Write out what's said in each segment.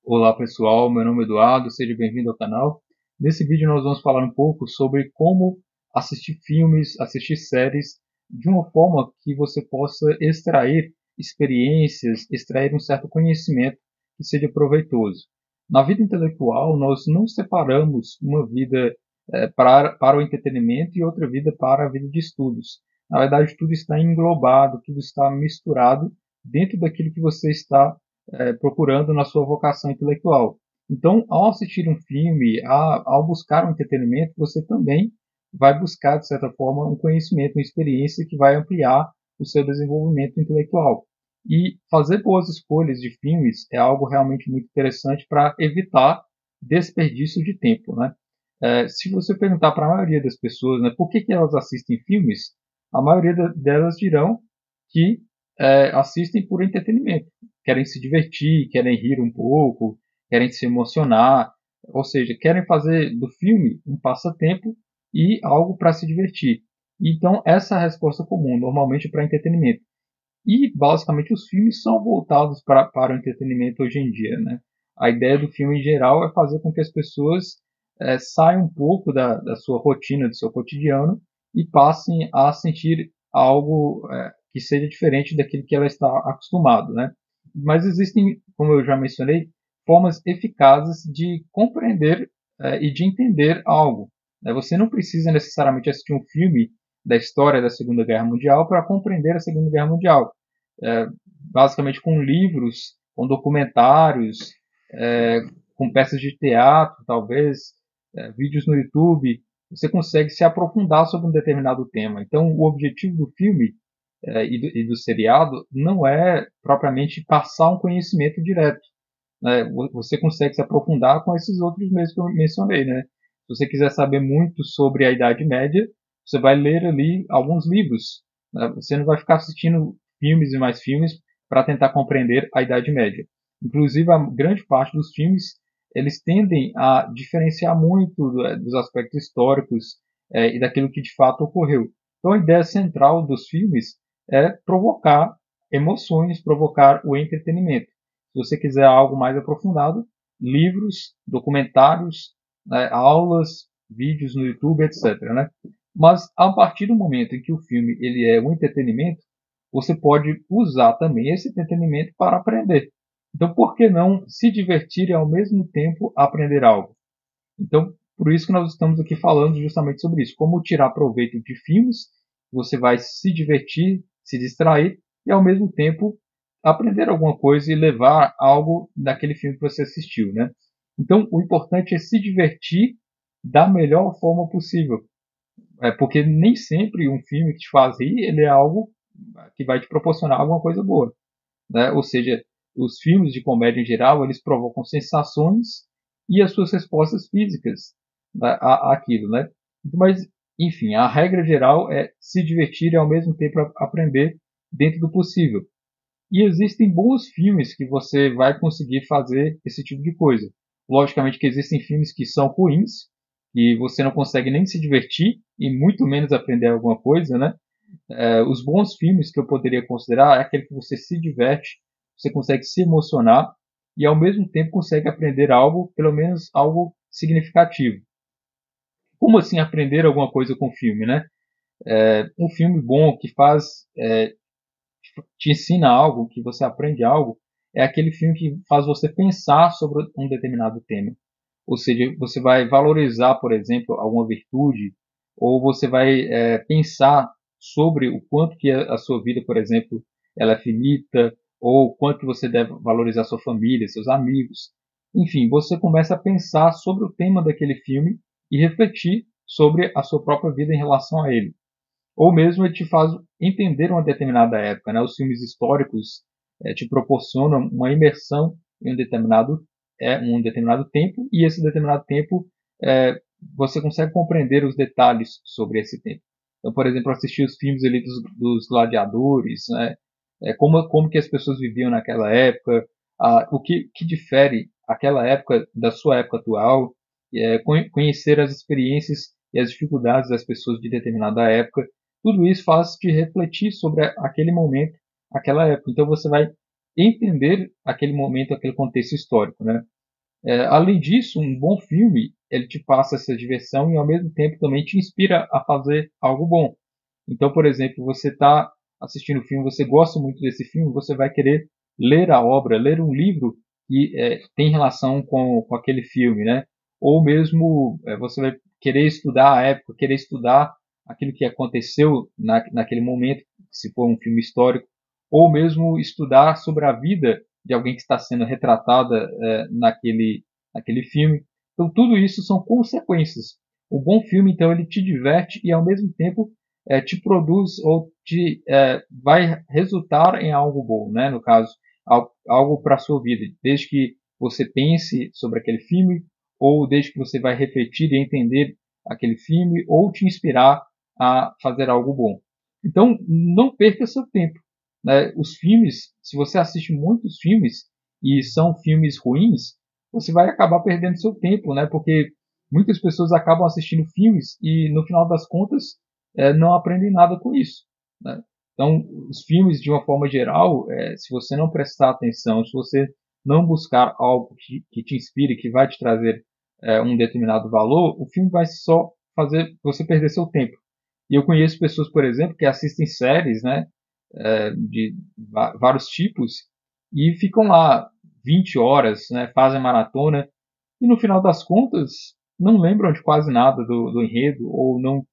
Olá pessoal, meu nome é Eduardo, seja bem-vindo ao canal. Nesse vídeo nós vamos falar um pouco sobre como assistir filmes, assistir séries de uma forma que você possa extrair experiências, extrair um certo conhecimento que seja proveitoso. Na vida intelectual nós não separamos uma vida para o entretenimento e outra vida para a vida de estudos. Na verdade tudo está englobado, tudo está misturado dentro daquilo que você está procurando na sua vocação intelectual. Então, ao assistir um filme, ao buscar um entretenimento, você também vai buscar, de certa forma, um conhecimento, uma experiência que vai ampliar o seu desenvolvimento intelectual. E fazer boas escolhas de filmes é algo realmente muito interessante para evitar desperdício de tempo, né? Se você perguntar para a maioria das pessoas, né, por que elas assistem filmes, a maioria delas dirão que assistem por entretenimento, querem se divertir, querem rir um pouco, querem se emocionar, ou seja, querem fazer do filme um passatempo e algo para se divertir. Então, essa é a resposta comum, normalmente para entretenimento. E, basicamente, os filmes são voltados para o entretenimento hoje em dia, né? A ideia do filme, em geral, é fazer com que as pessoas saiam um pouco da sua rotina, do seu cotidiano, e passem a sentir algo que seja diferente daquilo que ela está acostumado, né? Mas existem, como eu já mencionei, formas eficazes de compreender e de entender algo, né? Você não precisa necessariamente assistir um filme da história da Segunda Guerra Mundial para compreender a Segunda Guerra Mundial. É, basicamente com livros, com documentários, é, com peças de teatro, talvez, vídeos no YouTube, você consegue se aprofundar sobre um determinado tema. Então, o objetivo do filme e do seriado não é propriamente passar um conhecimento direto, né? Você consegue se aprofundar com esses outros meios que eu mencionei, né? Se você quiser saber muito sobre a Idade Média, você vai ler ali alguns livros, né? Você não vai ficar assistindo filmes e mais filmes para tentar compreender a Idade Média. Inclusive, a grande parte dos filmes eles tendem a diferenciar muito dos aspectos históricos e daquilo que de fato ocorreu. Então, a ideia central dos filmes é provocar emoções, provocar o entretenimento. Se você quiser algo mais aprofundado, livros, documentários, né, aulas, vídeos no YouTube, etc. Né? Mas a partir do momento em que o filme ele é um entretenimento, você pode usar também esse entretenimento para aprender. Então, por que não se divertir e ao mesmo tempo aprender algo? Então, por isso que nós estamos aqui falando justamente sobre isso, como tirar proveito de filmes, você vai se divertir, se distrair e ao mesmo tempo aprender alguma coisa e levar algo daquele filme que você assistiu, né? Então, o importante é se divertir da melhor forma possível, porque nem sempre um filme que te faz rir, ele é algo que vai te proporcionar alguma coisa boa, né? Ou seja, os filmes de comédia em geral, eles provocam sensações e as suas respostas físicas, né, àquilo, né? Mas, enfim, a regra geral é se divertir e ao mesmo tempo aprender dentro do possível. E existem bons filmes que você vai conseguir fazer esse tipo de coisa. Logicamente que existem filmes que são ruins, e você não consegue nem se divertir e muito menos aprender alguma coisa, né? Os bons filmes que eu poderia considerar é aquele que você se diverte, você consegue se emocionar e ao mesmo tempo consegue aprender algo, pelo menos algo significativo. Como assim aprender alguma coisa com filme, né? Um filme bom que te ensina algo, que você aprende algo, é aquele filme que faz você pensar sobre um determinado tema. Ou seja, você vai valorizar, por exemplo, alguma virtude, ou você vai pensar sobre o quanto que a sua vida, por exemplo, ela é finita, ou o quanto que você deve valorizar sua família, seus amigos. Enfim, você começa a pensar sobre o tema daquele filme e refletir sobre a sua própria vida em relação a ele. Ou mesmo ele te faz entender uma determinada época, né? Os filmes históricos te proporcionam uma imersão em um determinado tempo e esse determinado tempo é, você consegue compreender os detalhes sobre esse tempo. Então, por exemplo, assistir os filmes ali dos gladiadores, né? Como que as pessoas viviam naquela época, o que difere aquela época da sua época atual, conhecer as experiências e as dificuldades das pessoas de determinada época, tudo isso faz te refletir sobre aquele momento, aquela época. Então você vai entender aquele momento, aquele contexto histórico, né? Além disso, um bom filme, ele te passa essa diversão e ao mesmo tempo também te inspira a fazer algo bom. Então, por exemplo, você está assistindo o filme, você gosta muito desse filme, você vai querer ler a obra, ler um livro que tem relação com aquele filme, né? Ou mesmo você vai querer estudar a época, querer estudar aquilo que aconteceu naquele momento, se for um filme histórico, ou mesmo estudar sobre a vida de alguém que está sendo retratada naquele filme. Então, tudo isso são consequências. O bom filme, então, ele te diverte e, ao mesmo tempo, te produz ou vai resultar em algo bom, né? No caso, algo para a sua vida, desde que você pense sobre aquele filme, ou desde que você vai refletir e entender aquele filme, ou te inspirar a fazer algo bom. Então, não perca seu tempo, né? Os filmes, se você assiste muitos filmes e são filmes ruins, você vai acabar perdendo seu tempo, né? Porque muitas pessoas acabam assistindo filmes e, no final das contas, não aprendem nada com isso, né? Então, os filmes, de uma forma geral, se você não prestar atenção, se você não buscar algo que te inspire, que vai te trazer um determinado valor, o filme vai só fazer você perder seu tempo. E eu conheço pessoas, por exemplo, que assistem séries, né, de vários tipos e ficam lá 20 horas, né, fazem maratona e no final das contas não lembram de quase nada do enredo ou não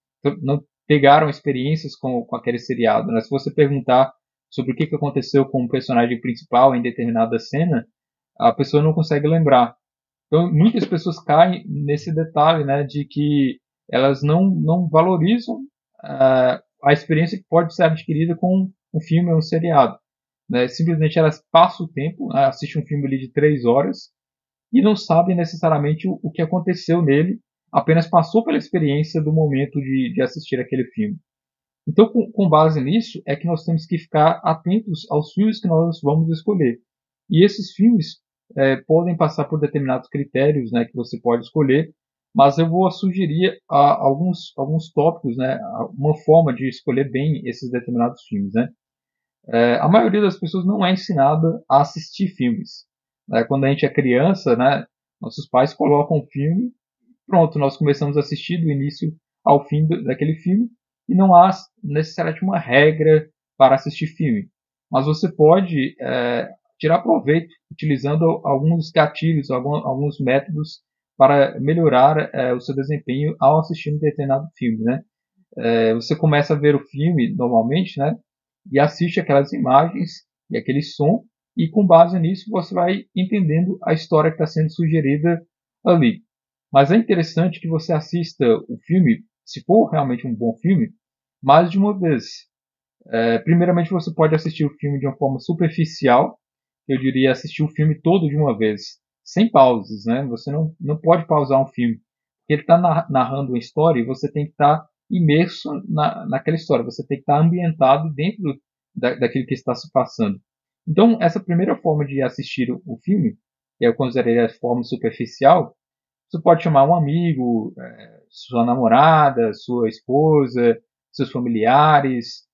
pegaram experiências com aquele seriado, né? Se você perguntar sobre o que aconteceu com o personagem principal em determinada cena, a pessoa não consegue lembrar. Então, muitas pessoas caem nesse detalhe, né, de que elas não valorizam a experiência que pode ser adquirida com um filme ou um seriado, né? Simplesmente elas passam o tempo, né, assistem um filme ali de 3 horas e não sabem necessariamente o que aconteceu nele, apenas passou pela experiência do momento de assistir aquele filme. Então, com base nisso, é que nós temos que ficar atentos aos filmes que nós vamos escolher. E esses filmes podem passar por determinados critérios, né, que você pode escolher, mas eu vou sugerir alguns tópicos, né, uma forma de escolher bem esses determinados filmes, né. A maioria das pessoas não é ensinada a assistir filmes, né. Quando a gente é criança, né, nossos pais colocam um filme, pronto, nós começamos a assistir do início ao fim daquele filme e não há necessariamente uma regra para assistir filme. Mas você pode tirar proveito utilizando alguns gatilhos, alguns métodos para melhorar o seu desempenho ao assistir um determinado filme, né? Você começa a ver o filme normalmente, né? E assiste aquelas imagens e aquele som e com base nisso você vai entendendo a história que está sendo sugerida ali. Mas é interessante que você assista o filme, se for realmente um bom filme, mais de uma vez. Primeiramente, você pode assistir o filme de uma forma superficial. Eu diria assistir o filme todo de uma vez, sem pausas, né? Você não pode pausar um filme. Porque ele está narrando uma história e você tem que estar imerso naquela história. Você tem que estar ambientado dentro daquilo que está se passando. Então, essa primeira forma de assistir o filme, que eu consideraria a forma superficial, você pode chamar um amigo, sua namorada, sua esposa, seus familiares,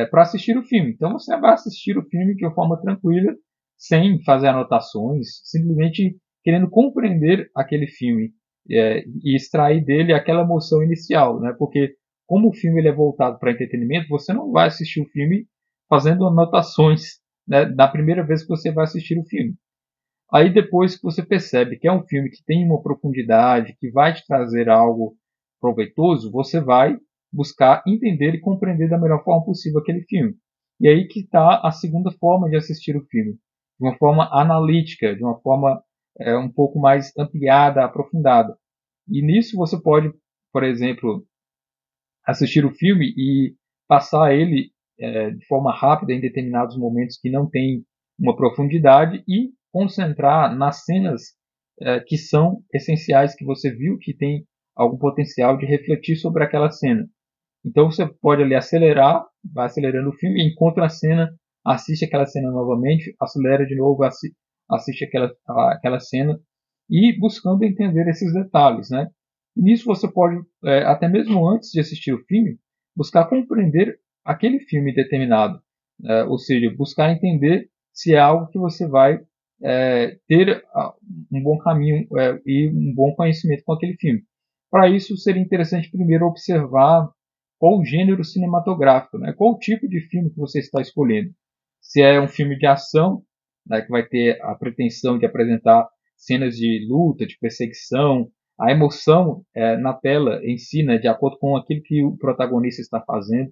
para assistir o filme. Então você vai assistir o filme de uma forma tranquila, sem fazer anotações, simplesmente querendo compreender aquele filme e extrair dele aquela emoção inicial, né? Porque como o filme ele é voltado para entretenimento, você não vai assistir o filme fazendo anotações, né, da primeira vez que você vai assistir o filme. Aí depois que você percebe que é um filme que tem uma profundidade, que vai te trazer algo proveitoso, você vai buscar entender e compreender da melhor forma possível aquele filme. E aí que está a segunda forma de assistir o filme, de uma forma analítica, de uma forma um pouco mais ampliada, aprofundada. E nisso você pode, por exemplo, assistir o filme e passar ele de forma rápida em determinados momentos que não tem uma profundidade e concentrar nas cenas que são essenciais, que você viu que tem algum potencial de refletir sobre aquela cena. Então você pode ali acelerar, vai acelerando o filme, encontra a cena, assiste aquela cena novamente, acelera de novo, assiste aquela cena e buscando entender esses detalhes, né? E nisso você pode, até mesmo antes de assistir o filme, buscar compreender aquele filme determinado, ou seja, buscar entender se é algo que você vai ter um bom caminho e um bom conhecimento com aquele filme. Para isso, seria interessante primeiro observar qual o gênero cinematográfico, né? Qual o tipo de filme que você está escolhendo. Se é um filme de ação, né, que vai ter a pretensão de apresentar cenas de luta, de perseguição, a emoção na tela em si, né, de acordo com aquilo que o protagonista está fazendo.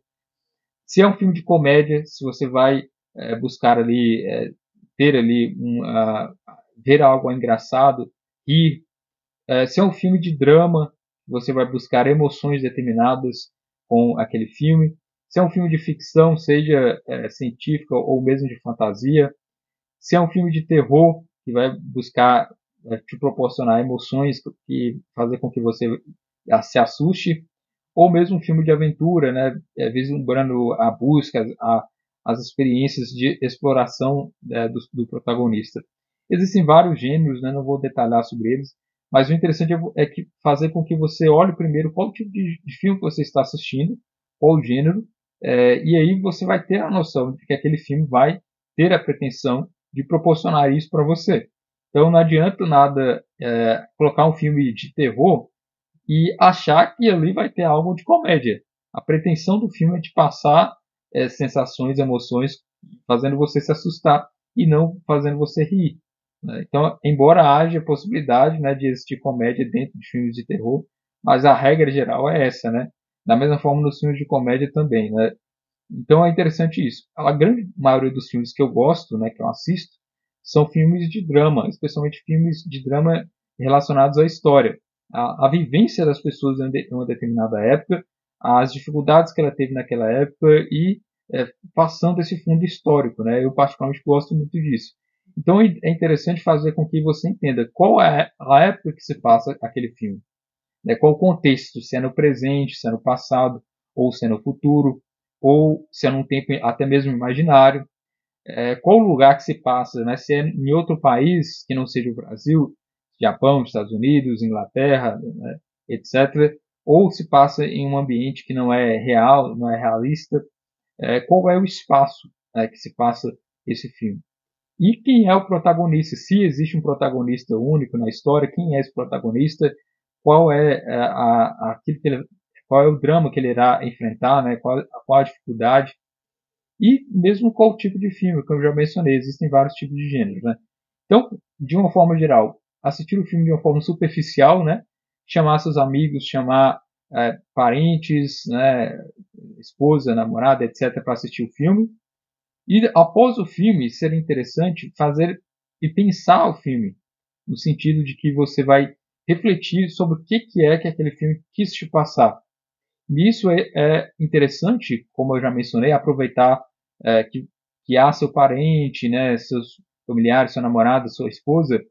Se é um filme de comédia, se você vai buscar ali, ter ali, ver algo engraçado, rir. Se é um filme de drama, você vai buscar emoções determinadas com aquele filme. Se é um filme de ficção, seja científica ou mesmo de fantasia. Se é um filme de terror, que vai buscar te proporcionar emoções e fazer com que você se assuste, ou mesmo um filme de aventura, né, vislumbrando a busca, as experiências de exploração do protagonista. Existem vários gêneros, né, não vou detalhar sobre eles, mas o interessante é que fazer com que você olhe primeiro qual tipo de filme que você está assistindo, qual o gênero, e aí você vai ter a noção de que aquele filme vai ter a pretensão de proporcionar isso para você. Então não adianta nada colocar um filme de terror e achar que ali vai ter algo de comédia. A pretensão do filme é de passar sensações, emoções, fazendo você se assustar e não fazendo você rir. Né? Então, embora haja possibilidade, né, de existir comédia dentro de filmes de terror, mas a regra geral é essa, né? Da mesma forma nos filmes de comédia também, né? Então é interessante isso. A grande maioria dos filmes que eu gosto, né, que eu assisto, são filmes de drama, especialmente filmes de drama relacionados à história. A vivência das pessoas em uma determinada época, as dificuldades que ela teve naquela época e passando esse fundo histórico. Né? Eu particularmente gosto muito disso. Então é interessante fazer com que você entenda qual é a época que se passa aquele filme. Né? Qual o contexto, se é no presente, se é no passado, ou se é no futuro, ou se é num tempo até mesmo imaginário. Qual o lugar que se passa, né? Se é em outro país que não seja o Brasil, Japão, Estados Unidos, Inglaterra, né, etc. Ou se passa em um ambiente que não é real, não é realista. Qual é o espaço, né, que se passa esse filme? E quem é o protagonista? Se existe um protagonista único na história, quem é esse protagonista? Qual é aquilo que ele, qual é o drama que ele irá enfrentar, né? Qual a dificuldade? E mesmo qual tipo de filme, como eu já mencionei, existem vários tipos de gêneros, né? Então, de uma forma geral, assistir o filme de uma forma superficial, né? Chamar seus amigos, chamar parentes, né? Esposa, namorada, etc., para assistir o filme. E após o filme, seria interessante fazer e pensar o filme, no sentido de que você vai refletir sobre o que é que aquele filme quis te passar. E isso é interessante, como eu já mencionei, aproveitar que há seu parente, né, seus familiares, seu namorado, sua esposa,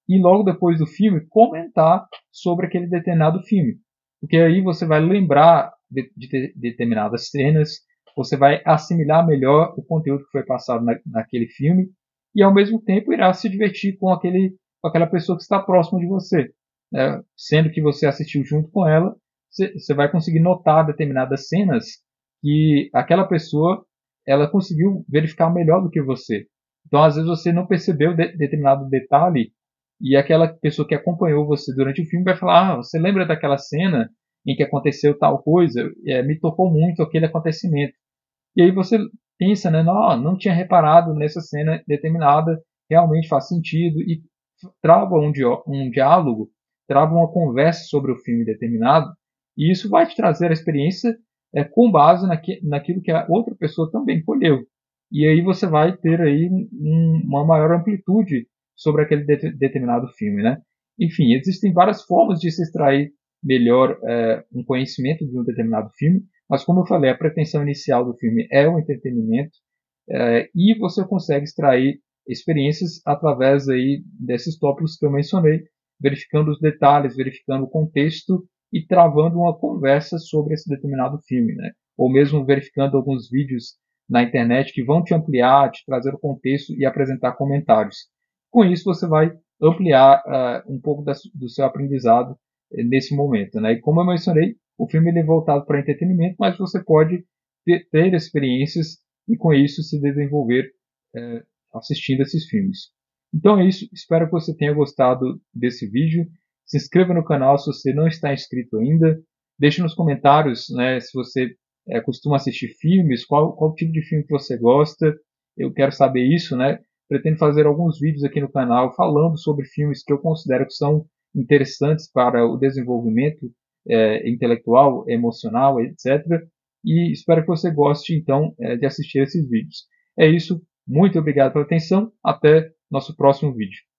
e logo depois do filme comentar sobre aquele determinado filme. Porque aí você vai lembrar de determinadas cenas, você vai assimilar melhor o conteúdo que foi passado naquele filme e ao mesmo tempo irá se divertir com aquela pessoa que está próxima de você. Né? Sendo que você assistiu junto com ela, você vai conseguir notar determinadas cenas que aquela pessoa ela conseguiu verificar melhor do que você. Então, às vezes, você não percebeu determinado detalhe e aquela pessoa que acompanhou você durante o filme vai falar: você lembra daquela cena em que aconteceu tal coisa? Me tocou muito aquele acontecimento. E aí você pensa, né? Não tinha reparado nessa cena determinada, realmente faz sentido. E trava um diálogo, trava uma conversa sobre o filme determinado. E isso vai te trazer a experiência com base naquilo que a outra pessoa também colheu. E aí você vai ter aí uma maior amplitude sobre aquele determinado filme, né? Enfim, existem várias formas de se extrair melhor um conhecimento de um determinado filme, mas como eu falei, a pretensão inicial do filme é o entretenimento e você consegue extrair experiências através aí desses tópicos que eu mencionei, verificando os detalhes, verificando o contexto e travando uma conversa sobre esse determinado filme, né? Ou mesmo verificando alguns vídeos na internet que vão te ampliar, te trazer o contexto e apresentar comentários. Com isso, você vai ampliar um pouco do seu aprendizado nesse momento. Né? E como eu mencionei, o filme ele é voltado para entretenimento, mas você pode ter experiências e com isso se desenvolver assistindo esses filmes. Então é isso, espero que você tenha gostado desse vídeo. Se inscreva no canal se você não está inscrito ainda. Deixe nos comentários, né, se você costuma assistir filmes, qual tipo de filme que você gosta. Eu quero saber isso, né? Pretendo fazer alguns vídeos aqui no canal falando sobre filmes que eu considero que são interessantes para o desenvolvimento intelectual, emocional, etc. E espero que você goste, então, de assistir esses vídeos. É isso. Muito obrigado pela atenção. Até nosso próximo vídeo.